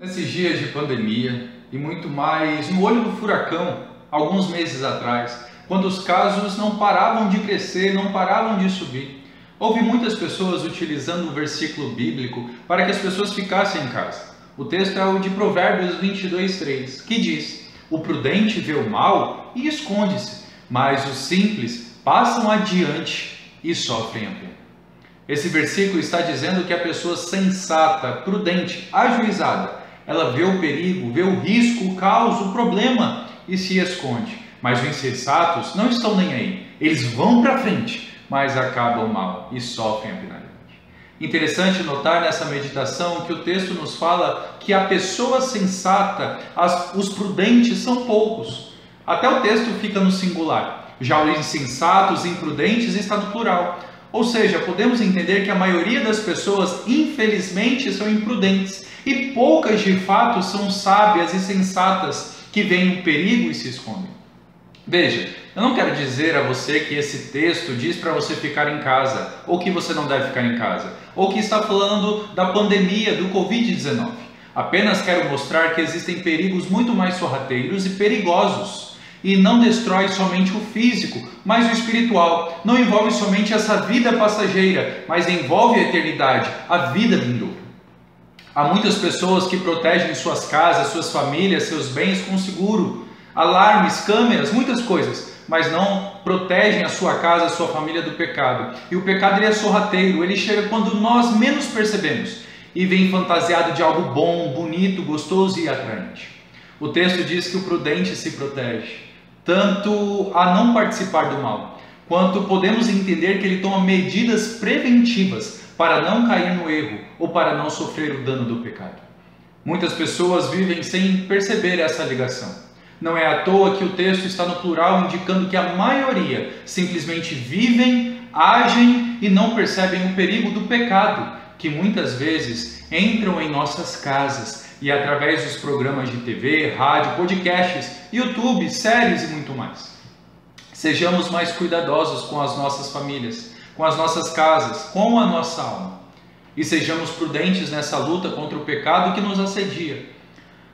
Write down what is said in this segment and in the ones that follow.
Nesses dias de pandemia e muito mais no olho do furacão, alguns meses atrás, quando os casos não paravam de crescer, não paravam de subir, houve muitas pessoas utilizando o versículo bíblico para que as pessoas ficassem em casa. O texto é o de Provérbios 22:3, que diz: "O prudente vê o mal e esconde-se, mas os simples passam adiante e sofrem a pena." Esse versículo está dizendo que a pessoa sensata, prudente, ajuizada, ela vê o perigo, vê o risco, o caos, o problema e se esconde. Mas os insensatos não estão nem aí. Eles vão para frente, mas acabam mal e sofrem a penalidade. Interessante notar nessa meditação que o texto nos fala que a pessoa sensata, os prudentes são poucos. Até o texto fica no singular. Já os insensatos, imprudentes está no plural. Ou seja, podemos entender que a maioria das pessoas, infelizmente, são imprudentes e poucas de fato são sábias e sensatas que veem o perigo e se escondem. Veja, eu não quero dizer a você que esse texto diz para você ficar em casa, ou que você não deve ficar em casa, ou que está falando da pandemia do Covid-19. Apenas quero mostrar que existem perigos muito mais sorrateiros e perigosos. E não destrói somente o físico, mas o espiritual. Não envolve somente essa vida passageira, mas envolve a eternidade, a vida vindoura. Há muitas pessoas que protegem suas casas, suas famílias, seus bens com seguro, alarmes, câmeras, muitas coisas, mas não protegem a sua casa, a sua família do pecado. E o pecado ele é sorrateiro, ele chega quando nós menos percebemos e vem fantasiado de algo bom, bonito, gostoso e atraente. O texto diz que o prudente se protege, tanto a não participar do mal, quanto podemos entender que ele toma medidas preventivas para não cair no erro ou para não sofrer o dano do pecado. Muitas pessoas vivem sem perceber essa ligação. Não é à toa que o texto está no plural, indicando que a maioria simplesmente vivem, agem e não percebem o perigo do pecado, que muitas vezes entram em nossas casas e através dos programas de TV, rádio, podcasts, YouTube, séries e muito mais. Sejamos mais cuidadosos com as nossas famílias, com as nossas casas, com a nossa alma. E sejamos prudentes nessa luta contra o pecado que nos assedia.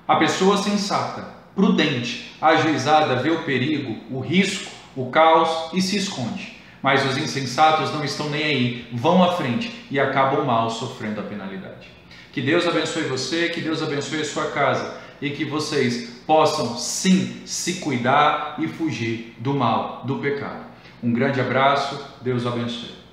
A pessoa sensata, prudente, ajuizada vê o perigo, o risco, o caos e se esconde. Mas os insensatos não estão nem aí, vão à frente e acabam mal sofrendo a penalidade. Que Deus abençoe você, que Deus abençoe a sua casa e que vocês possam sim se cuidar e fugir do mal, do pecado. Um grande abraço, Deus abençoe.